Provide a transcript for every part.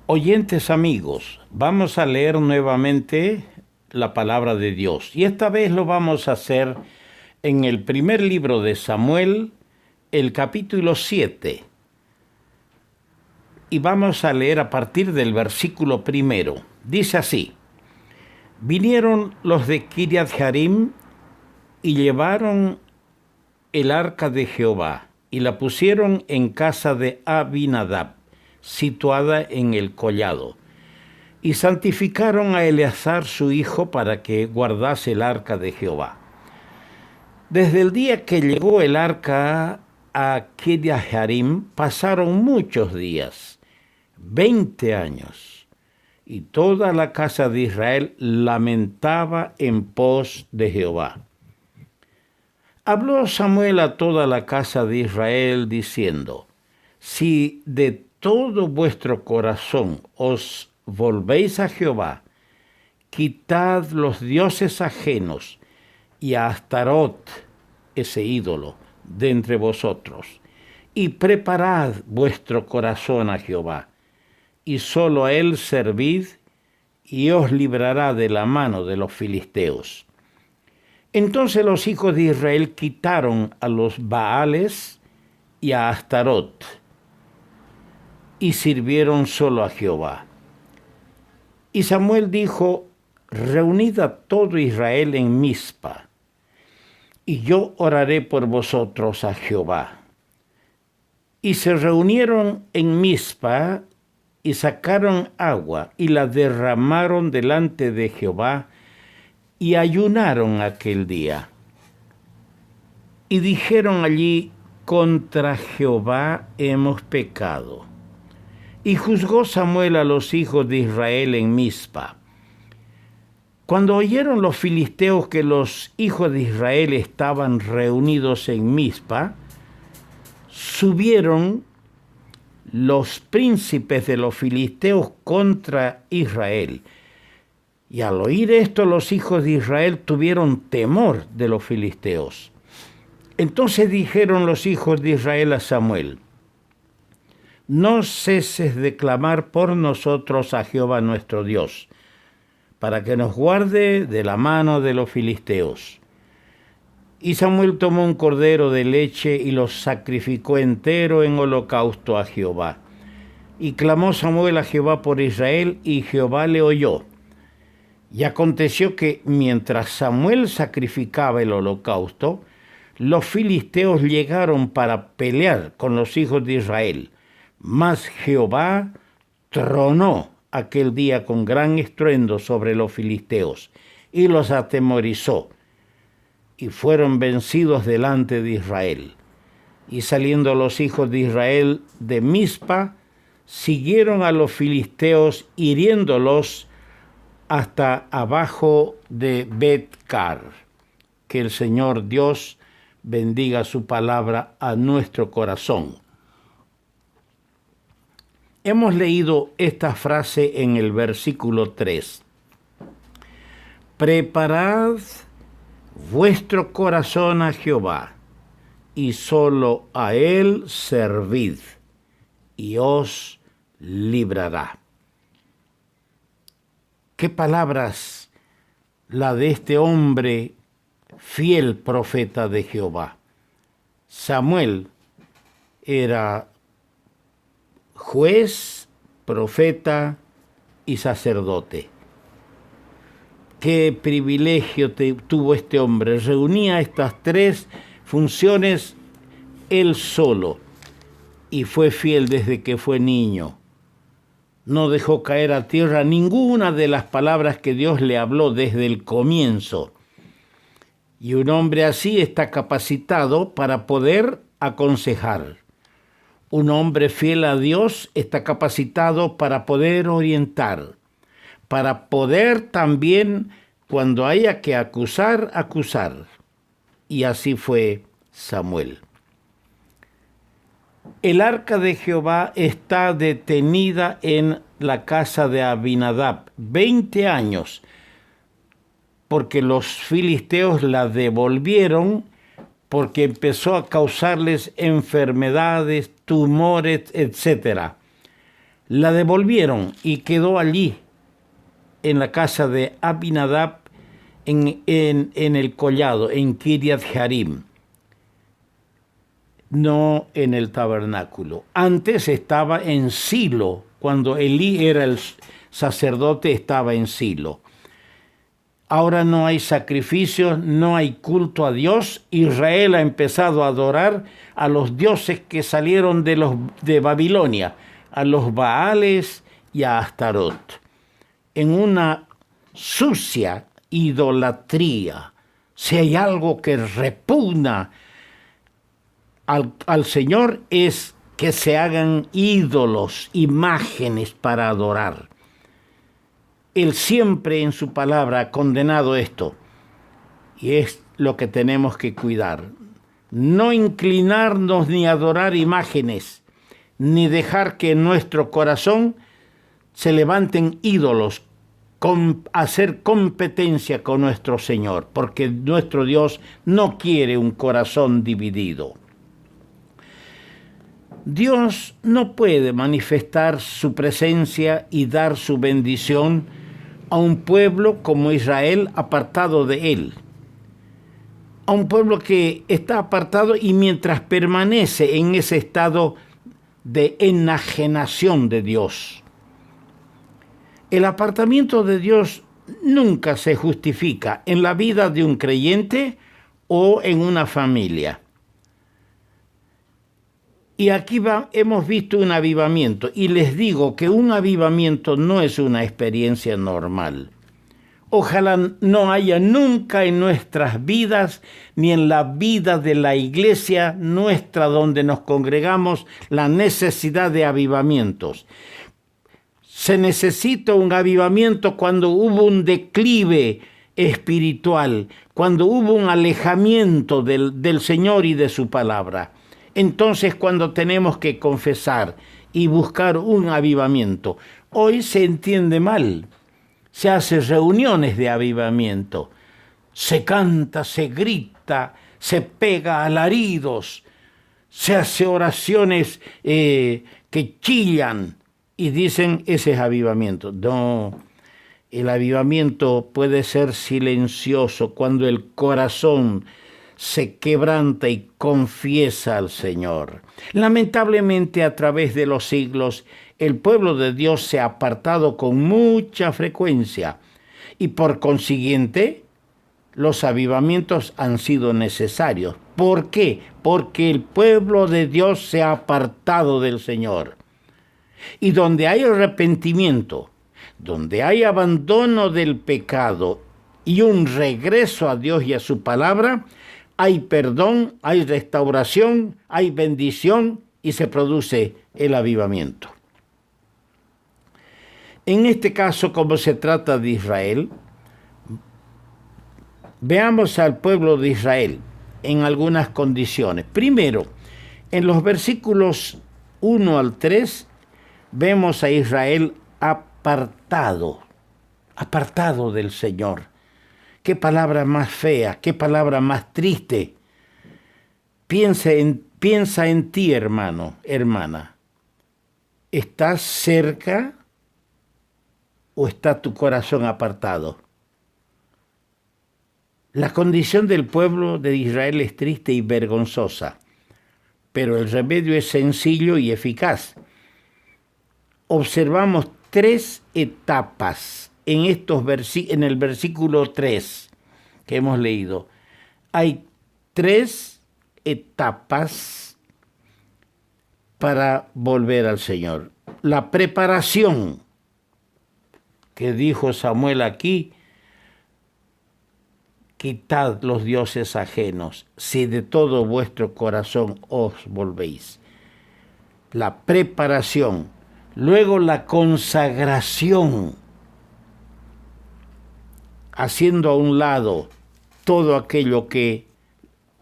Oyentes amigos, vamos a leer nuevamente la palabra de Dios. Y esta vez lo vamos a hacer en el primer libro de Samuel, el capítulo 7. Y vamos a leer a partir del versículo 1. Dice así: Vinieron los de Kiriath Jearim y llevaron el arca de Jehová y la pusieron en casa de Abinadab, situada en el collado, y santificaron a Eleazar su hijo para que guardase el arca de Jehová. Desde el día que llegó el arca a Kiriath Jearim pasaron muchos días, 20 años, y toda la casa de Israel lamentaba en pos de Jehová. Habló Samuel a toda la casa de Israel diciendo: Si de todo vuestro corazón os volvéis a Jehová, quitad los dioses ajenos y a Astarot, ese ídolo, de entre vosotros, y preparad vuestro corazón a Jehová, y solo a él servid, y os librará de la mano de los filisteos. Entonces los hijos de Israel quitaron a los Baales y a Astarot, y sirvieron solo a Jehová. Y Samuel dijo: Reunid a todo Israel en Mizpa, y yo oraré por vosotros a Jehová. Y se reunieron en Mizpa, y sacaron agua, y la derramaron delante de Jehová, y ayunaron aquel día. Y dijeron allí: Contra Jehová hemos pecado. Y juzgó Samuel a los hijos de Israel en Mizpa. Cuando oyeron los filisteos que los hijos de Israel estaban reunidos en Mizpa, subieron los príncipes de los filisteos contra Israel. Y al oír esto, los hijos de Israel tuvieron temor de los filisteos. Entonces dijeron los hijos de Israel a Samuel: No ceses de clamar por nosotros a Jehová nuestro Dios, para que nos guarde de la mano de los filisteos. Y Samuel tomó un cordero de leche y lo sacrificó entero en holocausto a Jehová. Y clamó Samuel a Jehová por Israel, y Jehová le oyó. Y aconteció que mientras Samuel sacrificaba el holocausto, los filisteos llegaron para pelear con los hijos de Israel. Mas Jehová tronó aquel día con gran estruendo sobre los filisteos y los atemorizó, y fueron vencidos delante de Israel. Y saliendo los hijos de Israel de Mizpa, siguieron a los filisteos, hiriéndolos hasta abajo de Bet-car. Que el Señor Dios bendiga su palabra a nuestro corazón. Hemos leído esta frase en el versículo 3. Preparad vuestro corazón a Jehová, y solo a él servid, y os librará. ¿Qué palabras la de este hombre fiel profeta de Jehová? Samuel era juez, profeta y sacerdote. Qué privilegio tuvo este hombre. Reunía estas tres funciones él solo, y fue fiel desde que fue niño. No dejó caer a tierra ninguna de las palabras que Dios le habló desde el comienzo. Y un hombre así está capacitado para poder aconsejar. Un hombre fiel a Dios está capacitado para poder orientar, para poder también, cuando haya que acusar, acusar. Y así fue Samuel. El arca de Jehová está detenida en la casa de Abinadab 20 años, porque los filisteos la devolvieron, porque empezó a causarles enfermedades, tumores, etc. La devolvieron y quedó allí, en la casa de Abinadab, en el collado, en Kiriat Jearim, no en el tabernáculo. Antes estaba en Silo, cuando Elí era el sacerdote, estaba en Silo. Ahora no hay sacrificios, no hay culto a Dios. Israel ha empezado a adorar a los dioses que salieron de Babilonia, a los Baales y a Astarot, en una sucia idolatría. Si hay algo que repugna al Señor, es que se hagan ídolos, imágenes para adorar. Él siempre en su palabra ha condenado esto, y es lo que tenemos que cuidar. No inclinarnos ni adorar imágenes, ni dejar que en nuestro corazón se levanten ídolos, hacer competencia con nuestro Señor, porque nuestro Dios no quiere un corazón dividido. Dios no puede manifestar su presencia y dar su bendición a un pueblo como Israel apartado de Él. A un pueblo que está apartado y mientras permanece en ese estado de enajenación de Dios. El apartamiento de Dios nunca se justifica en la vida de un creyente o en una familia. Y aquí hemos visto un avivamiento, y les digo que un avivamiento no es una experiencia normal. Ojalá no haya nunca en nuestras vidas, ni en la vida de la iglesia nuestra donde nos congregamos, la necesidad de avivamientos. Se necesita un avivamiento cuando hubo un declive espiritual, cuando hubo un alejamiento del Señor y de su palabra. Entonces, cuando tenemos que confesar y buscar un avivamiento, hoy se entiende mal. Se hacen reuniones de avivamiento. Se canta, se grita, se pega alaridos, se hace oraciones que chillan y dicen ese es avivamiento. No, el avivamiento puede ser silencioso cuando el corazón se quebranta y confiesa al Señor. Lamentablemente, a través de los siglos, el pueblo de Dios se ha apartado con mucha frecuencia y por consiguiente, los avivamientos han sido necesarios. ¿Por qué? Porque el pueblo de Dios se ha apartado del Señor. Y donde hay arrepentimiento, donde hay abandono del pecado y un regreso a Dios y a su palabra, hay perdón, hay restauración, hay bendición y se produce el avivamiento. En este caso, como se trata de Israel, veamos al pueblo de Israel en algunas condiciones. Primero, en los versículos 1 al 3, vemos a Israel apartado del Señor. Qué palabra más fea, qué palabra más triste. Piensa en ti, hermano, hermana. ¿Estás cerca o está tu corazón apartado? La condición del pueblo de Israel es triste y vergonzosa, pero el remedio es sencillo y eficaz. Observamos 3 etapas en el versículo 3 que hemos leído. Hay 3 etapas para volver al Señor. La preparación, que dijo Samuel aquí: quitad los dioses ajenos, si de todo vuestro corazón os volvéis. La preparación. Luego la consagración, haciendo a un lado todo aquello que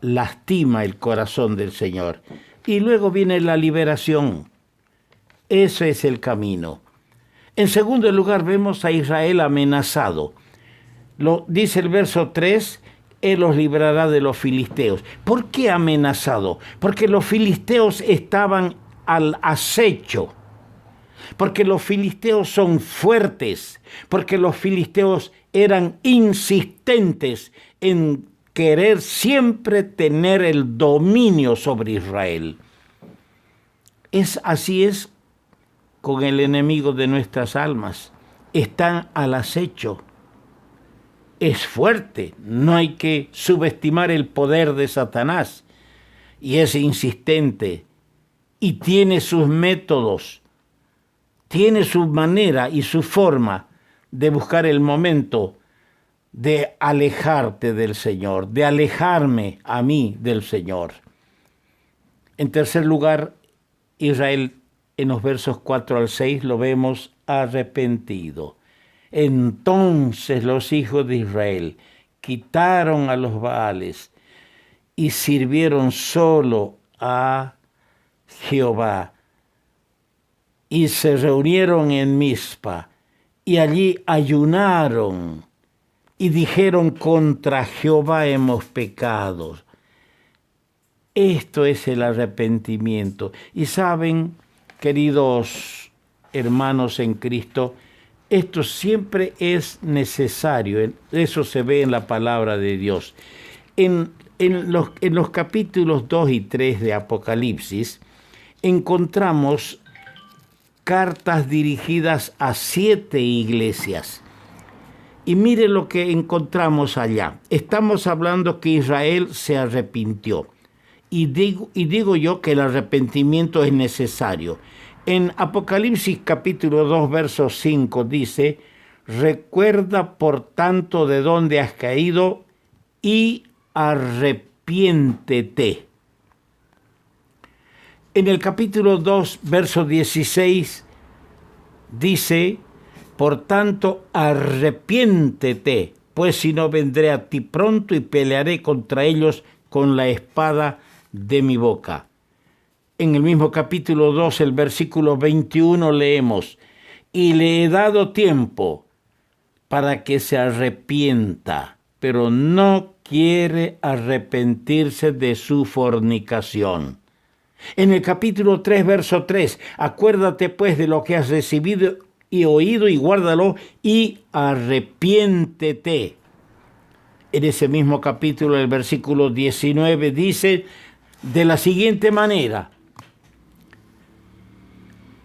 lastima el corazón del Señor. Y luego viene la liberación. Ese es el camino. En segundo lugar, vemos a Israel amenazado. Dice el verso 3, Él los librará de los filisteos. ¿Por qué amenazado? Porque los filisteos estaban al acecho. porque los filisteos son fuertes, porque los filisteos eran insistentes en querer siempre tener el dominio sobre Israel. Así es con el enemigo de nuestras almas. Están al acecho. Es fuerte, no hay que subestimar el poder de Satanás. Y es insistente y tiene sus métodos, tiene su manera y su forma de buscar el momento de alejarte del Señor, de alejarme a mí del Señor. En tercer lugar, Israel, en los versos 4 al 6, lo vemos arrepentido. Entonces los hijos de Israel quitaron a los Baales y sirvieron solo a Jehová. Y se reunieron en Mizpa y allí ayunaron y dijeron: contra Jehová hemos pecado. Esto es el arrepentimiento. Y saben, queridos hermanos en Cristo, esto siempre es necesario. Eso se ve en la palabra de Dios. En los capítulos 2 y 3 de Apocalipsis encontramos cartas dirigidas a 7 iglesias. Y mire lo que encontramos allá. Estamos hablando que Israel se arrepintió. Y digo yo que el arrepentimiento es necesario. En Apocalipsis capítulo 2, verso 5 dice: recuerda por tanto de dónde has caído y arrepiéntete. En el capítulo 2, verso 16 dice: por tanto, arrepiéntete, pues si no vendré a ti pronto y pelearé contra ellos con la espada de mi boca. En el mismo capítulo 2, el versículo 21 leemos: y le he dado tiempo para que se arrepienta, pero no quiere arrepentirse de su fornicación. En el capítulo 3, verso 3, acuérdate pues de lo que has recibido y oído y guárdalo y arrepiéntete. En ese mismo capítulo, el versículo 19 dice de la siguiente manera: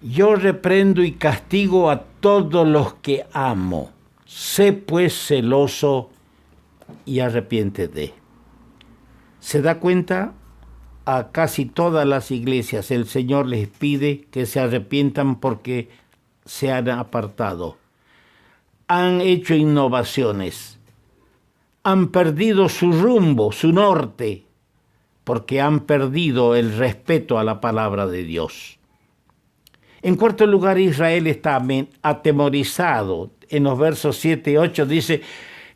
yo reprendo y castigo a todos los que amo. Sé pues celoso y arrepiéntete. ¿Se da cuenta? A casi todas las iglesias el Señor les pide que se arrepientan porque se han apartado. Han hecho innovaciones. Han perdido su rumbo, su norte, porque han perdido el respeto a la palabra de Dios. En cuarto lugar, Israel está atemorizado. En los versos 7 y 8 dice: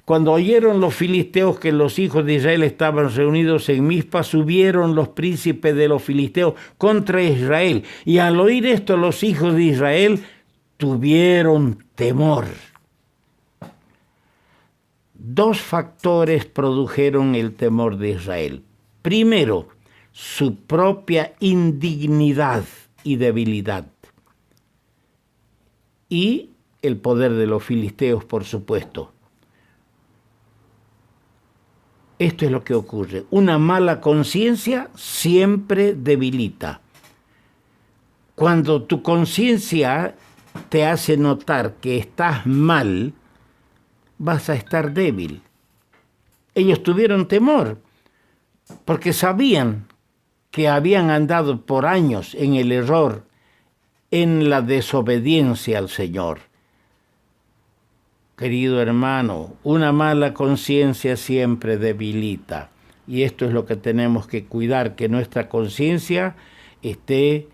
cuando oyeron los filisteos que los hijos de Israel estaban reunidos en Mizpa, subieron los príncipes de los filisteos contra Israel. Y al oír esto, los hijos de Israel tuvieron temor. 2 factores produjeron el temor de Israel. Primero, su propia indignidad y debilidad. Y el poder de los filisteos, por supuesto. Esto es lo que ocurre. Una mala conciencia siempre debilita. Cuando tu conciencia te hace notar que estás mal, vas a estar débil. Ellos tuvieron temor porque sabían que habían andado por años en el error, en la desobediencia al Señor. Querido hermano, una mala conciencia siempre debilita. Y esto es lo que tenemos que cuidar, que nuestra conciencia esté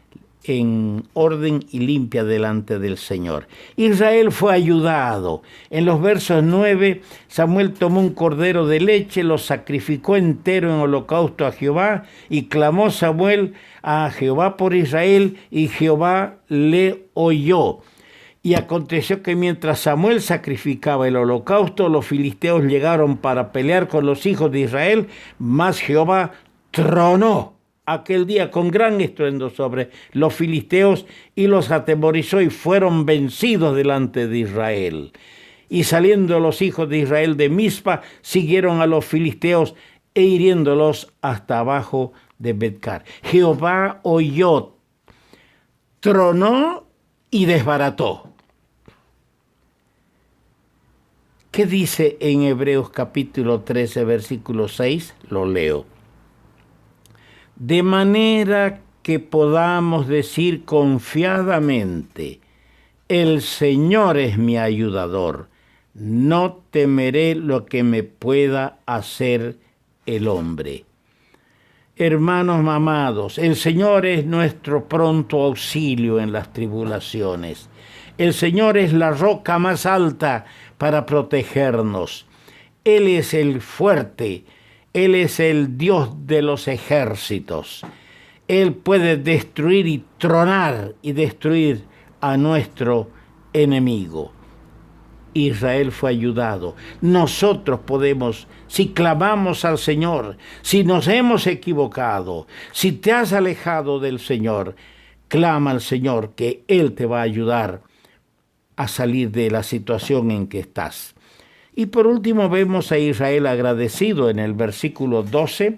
en orden y limpia delante del Señor. Israel fue ayudado. En los versos 9, Samuel tomó un cordero de leche, lo sacrificó entero en holocausto a Jehová, y clamó Samuel a Jehová por Israel, y Jehová le oyó. Y aconteció que mientras Samuel sacrificaba el holocausto, los filisteos llegaron para pelear con los hijos de Israel, mas Jehová tronó aquel día con gran estruendo sobre los filisteos y los atemorizó y fueron vencidos delante de Israel. Y saliendo los hijos de Israel de Mizpa, siguieron a los filisteos e hiriéndolos hasta abajo de Betcar. Jehová oyó, tronó y desbarató. ¿Qué dice en Hebreos capítulo 13, versículo 6? Lo leo. De manera que podamos decir confiadamente, el Señor es mi ayudador, no temeré lo que me pueda hacer el hombre. Hermanos amados, el Señor es nuestro pronto auxilio en las tribulaciones. El Señor es la roca más alta para protegernos. Él es el fuerte, Él es el Dios de los ejércitos. Él puede destruir y tronar y destruir a nuestro enemigo. Israel fue ayudado. Nosotros podemos, si clamamos al Señor, si nos hemos equivocado, si te has alejado del Señor, clama al Señor que Él te va a ayudar a salir de la situación en que estás. Y por último vemos a Israel agradecido en el versículo 12.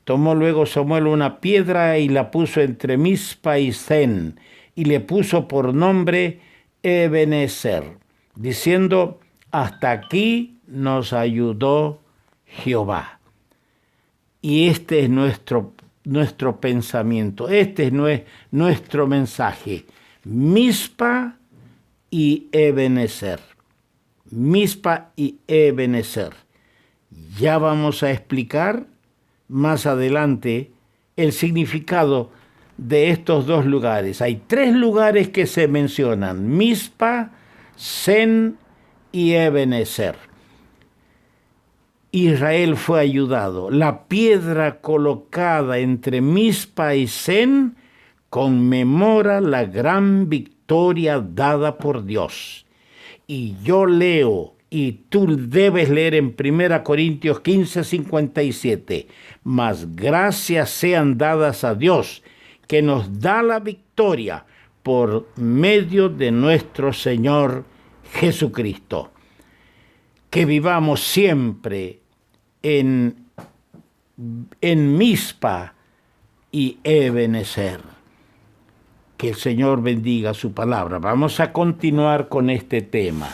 Tomó luego Samuel una piedra y la puso entre Mizpa y Sen, y le puso por nombre Ebenezer, diciendo, hasta aquí nos ayudó Jehová. Y este es nuestro pensamiento, este es nuestro mensaje. Mizpa y Ebenezer. Mizpa y Ebenezer. Ya vamos a explicar más adelante el significado de estos dos lugares. Hay 3 lugares que se mencionan: Mizpa, Sen y Ebenezer. Israel fue ayudado. La piedra colocada entre Mizpa y Sen conmemora la gran victoria dada por Dios. Y yo leo, y tú debes leer en 1 Corintios 15:57, mas gracias sean dadas a Dios, que nos da la victoria por medio de nuestro Señor Jesucristo. Que vivamos siempre en Mizpa y Ebenezer. Que el Señor bendiga su palabra. Vamos a continuar con este tema.